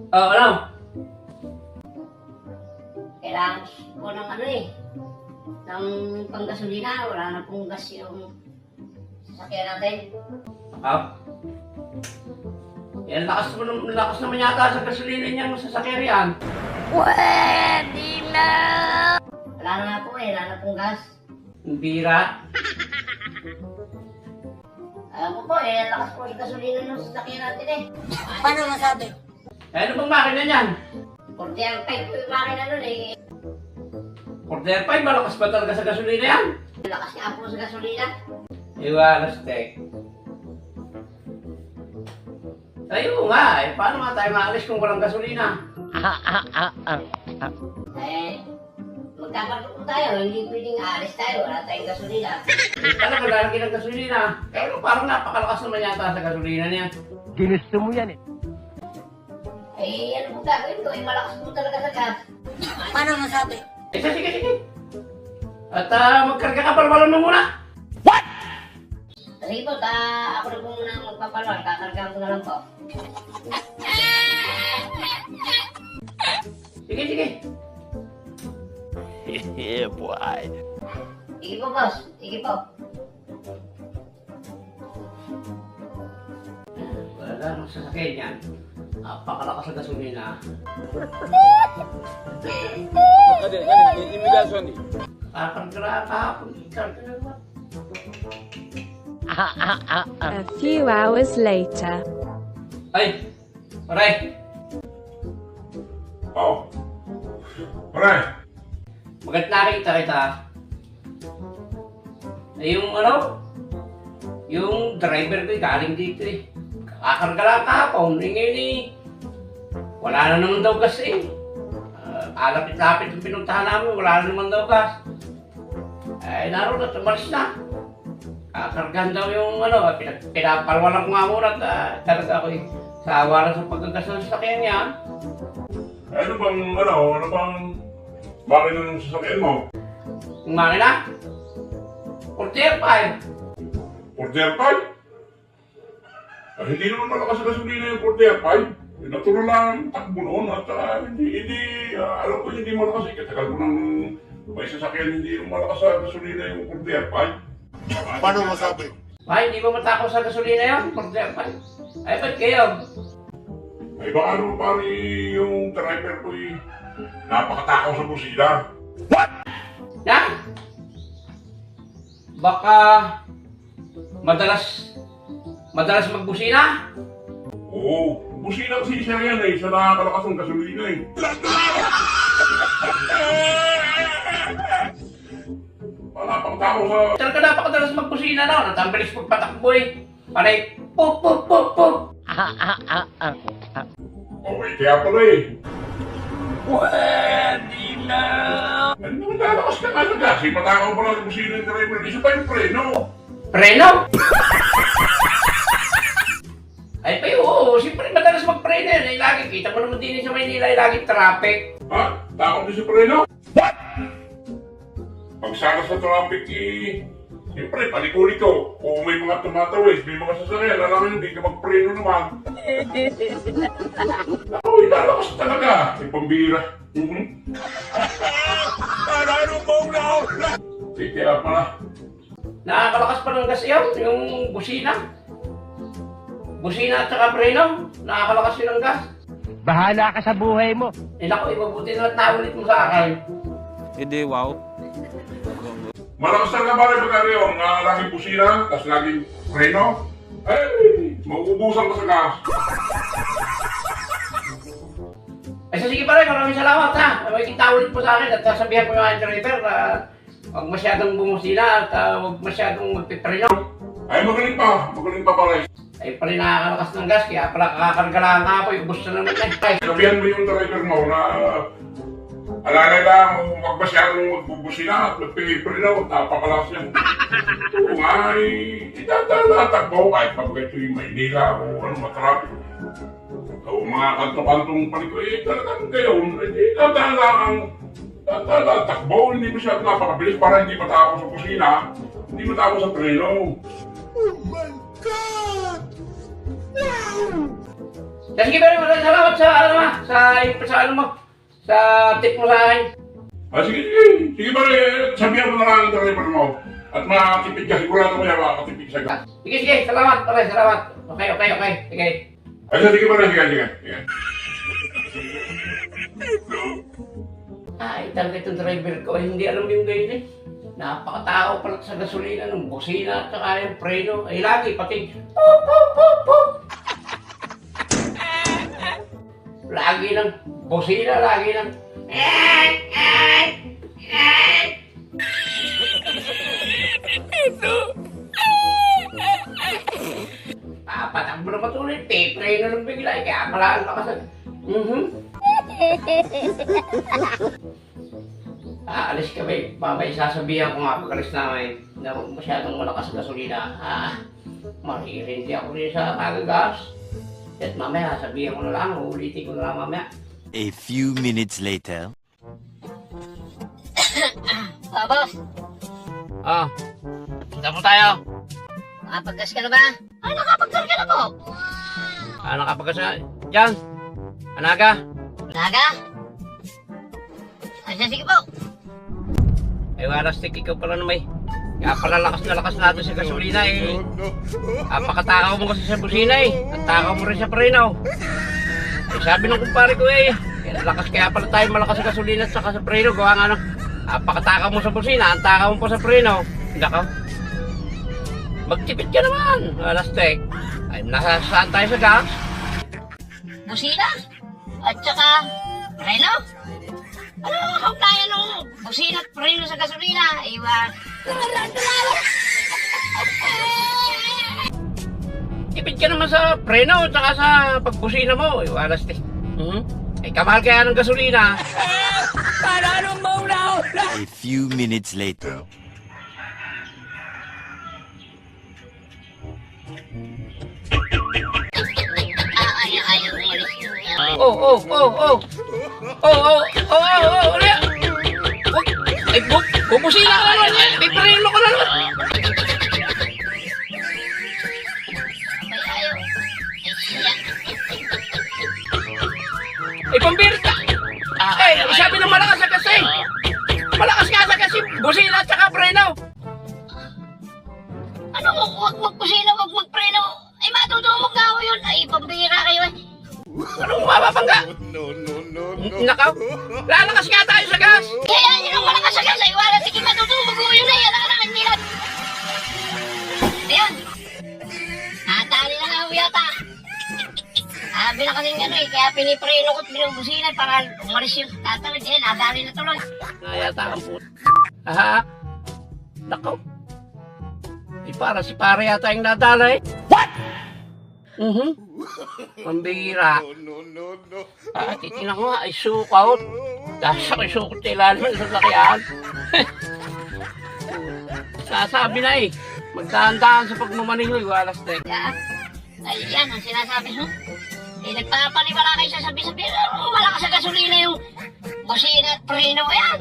Ano? Kailangan ko ng ano eh, ng panggasolina. Wala na pong gas yung sasakyan natin. Yan, lakas naman yata sa gasolina niyang sasakyan yan. Pwede na! Wala na nga po eh, wala na pong gas. Ang bira. Alam ko po eh, lakas po yung gasolina ng sasakyan natin eh. Paano masabi? Ano bang makina niyan? 45 po yung makina nun eh. 45, malakas ba talaga sa gasolina yan? Lakas nga po sa gasolina. Iwalas, tek. Tayo nga eh, paano nga tayo maalis kung walang gasolina? Eh, magkakarto po tayo, hindi pwedeng aalis tayo, wala tayong gasolina. Talaga lalaki ng gasolina. Pero parang napakalakas naman yata sa gasolina niya. Ginusto mo yan eh. Eh, ano po gagawin ko? Eh, malakas po talaga sa gas. Paano masabi? Sige. At magkarga ka palwalan mo muna. Sige po, ako na po muna magpapalwan, kakargahan ko na lang po. Sige. Yeah, boy. Sige po, boss. Sige po. Wala nang sasakyan yan. Napakalakas sa gasolina. Imigrasyon eh. Kakarga kahapon. Karga na naman. A few hours later. Ay! Pare! Oh. Pare. Maganda nakita kita. Eh, yung ano? Yung driver ko galing dito eh. Kakarga lang kahapon. Ngayon eh. Wala na naman daw gas eh. Alapit-lapit yung pinuntahan namin. Wala na naman daw gas. Eh, naroon at umalis na. Kakargahan daw yung ano. Pinapalwalan ko nga muna at talaga ako eh. Sa awaran sa pagkagas ng sasakyan niya. Ano bang makina ng sasakyan mo? Yung makina? Portier pa eh. Portier pipe? Hindi naman malakas sa gasolina yung portier pipe. Natural lang ang takbo noon at alam ko hindi malakas. Katagal ko nang may sasakyan hindi malakas sa gasolina yung portier pipe. Paano masabi? Ay, hindi ba matakaw sa gasolina yun? Portier pa. Ay, ba't kayo? Ay baka ano pare yung driver ko napakatakaw sa busina. Yan! Baka madalas magbusina? Oo, busina kasi siya yan eh. Siya nakakalakas ng gasolina eh. Napakatakaw sa... Talaga napakadalas magbusina na. Natambilis pagpatakbo eh. Panay, pop, pop, pop, pop. Okay, kaya pala eh. Pwede na! Ano naman lalakas ka nga sa gas? Matakaw pala ng busina yung driver. Isa pa yung preno. Preno? Ay, pa oo. Siyempre, madalas mag-preno yan. Lagi, kita mo naman din sa Maynila, lagi traffic. Ha? Takot din si preno? What? Pagsaka sa traffic siyempre, paliko-liko. Kung may mga tumatawis, may mga sasakyan, alam hindi ka mag-preno naman. Ako, ilalakas talaga. May pambira. Kaya pala. Nakakalakas pa ng gas yun, yung busina. Busina at saka preno. Nakakalakas yun ng gas. Bahala ka sa buhay mo. Eh naku, ibabuti na naulit mo sa akin. Hindi, wow. Malakas talaga ba rin pagkari yung laging busina, tapos laging preno? Ay, mauubusan ka sa gas. Ay, sige pa rin, maraming salamat ha. May kita ulit po sa akin at sasabihan ko yung aking driver na huwag masyadong bumusina at huwag masyadong magpipreno. Ay, magaling pa pala. Ay, pala nakakalakas ng gas, kaya pala kakakarga lang nga ako, ubos na naman eh. Sabihan mo yung driver mo na alalay lang, huwag masyadong magbubusina at magpipreno, napakalakas yan. Oo nga, itatatakbo kahit pag ito yung Maynila o matrapik. O mga kanto-kantong paliko, talagang kayo, takbo, hindi masyadong napakabilis para hindi matakaw sa kusina, hindi matakaw sa preno. Oh my God! Wow! Sige pare, maraming salamat sa ano mo, sa ano mo, sa tip mo sa akin. Sige, sige. Sige pare, sabihan mo na lang ang driver mo. At makatipid ka, sigurado ko yan, makatipid sa gas. Sige, salamat pare, salamat. Okay. Sige. Sige pare, sige. Ay, talaga itong driver ko, hindi alam yung ganyan eh. Napakatao pala sa gasolina ng busina at saka yung preno. Ay, lagi pati. Pop, pop, pop, pop. Lagi ng busina, lagi ng... Papatak mo na patuloy, preno ng bigla, kaya pala ang lakasan. Aalis kami, mamay sasabihan ko nga pag-alis namin na huwag masyadong malakas ang gasolina. Maririnig ako rin sa kagagas. At mamaya sabihan ko na lang, ulitin ko na lang mamaya. A few minutes later. Boss, Punta po tayo. nakapaggas ka na ba? Ay, nakapaggas ka na po. Nakapagkas na. Diyan. Anaga. Naga? Ay, sige po. Ay, warastik, ikaw pala na may. Kaya pala lakas natin sa gasolina eh. Apakatakaw mo kasi sa busina eh. At takaw mo rin sa preno. Eh, sabi ng kumpare ko eh. Lakas kaya pala tayo malakas sa gasolina at saka sa preno. Gawa nga ng apakatakaw mo sa busina, ang takaw mo pa sa preno. Nakaw. Magtipid ka naman, warastik. Ay, nasasaan tayo sa gas? Busina? At saka, preno? Ano ang kaugnayan ng busina at preno sa gasolina? Iwan. Tipid ka naman sa preno at saka sa pagbusina mo. Warastik. Ay, kamahal kaya ng gasolina. A few minutes later. Ayaw, umalis. Ulit. Ay, bubusina ka naman. May preno ka naman. Ayaw. Ay, pambira ka. Ay, sabi ng malakas na kasi. Malakas ka sa kasi. Busina at saka preno. Ano, huwag magpusina, huwag magpreno. Ay, matutulog na ako yun. Ay, pambira kayo eh. Anong mapapangga? Nakaw. Lalakas nga tayo sa gas. Kaya yun ang malakas sa gas. Ay, wala, sige, matutulog ko yun eh. Anak-anak nila. Ayan. Natali na nga ako yata. Sabi na kasing ano eh, kaya pinipreno ko at binubusina para umalis yung tatawid. Eh, nadali na tuloy. Nayata ang puto. Nakaw. Ay, para si pare yata yung nadala eh. What? Pambira. Titignan ko nga, ay sukaut. Dahil sa may sukot sa ilalim ng sasakyan. Sasabi na eh. Magdahan-dahan sa pagmamaneho, walas tek. Kaya, ay yan ang sinasabi mo. Eh, nagpapaniwala kayo sa sabi-sabi. Malakas sa gasolina yung busina at preno. Ayan.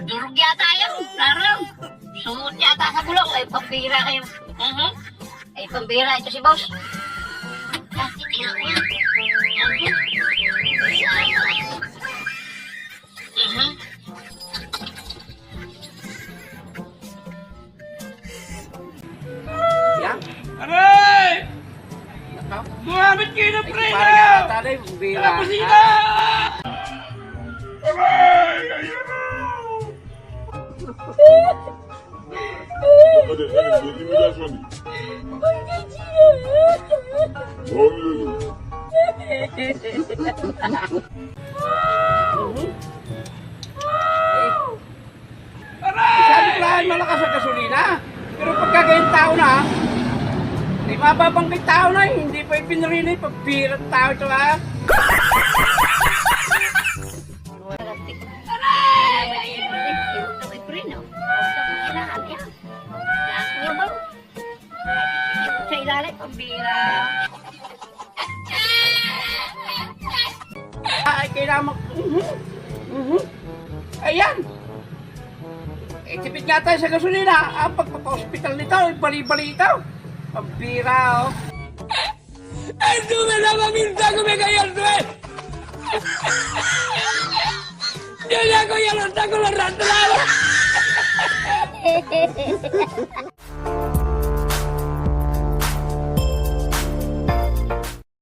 Durog yata yun. Larang. Sumot yata sa bulong. Ay, pambira kayo. Ay, pambira. Ito si boss. Titignan ko yan. Yan. Aray! Gumamit kayo ng preno! Parang yata na yung bira. Busina! Aray! Ayun na! Hadi, hindi mo dyan, Sony. Sabi ko lang malakas sa gasolina. Pero pagka ganyan tao na, may mababanggit tao na eh. Hindi pa ipinarili, pagbirat tao ito ha. Sa ilalim, pambira. Ay, kailangan mag... Ayan! Eh, tipid nga tayo sa gasolina. Ang pagpapa-hospital nito, bali-bali ito. Pambira, oh. Estuve la mamita que me caía al suelo. Yo ya cogía los tacos, los arrastraba.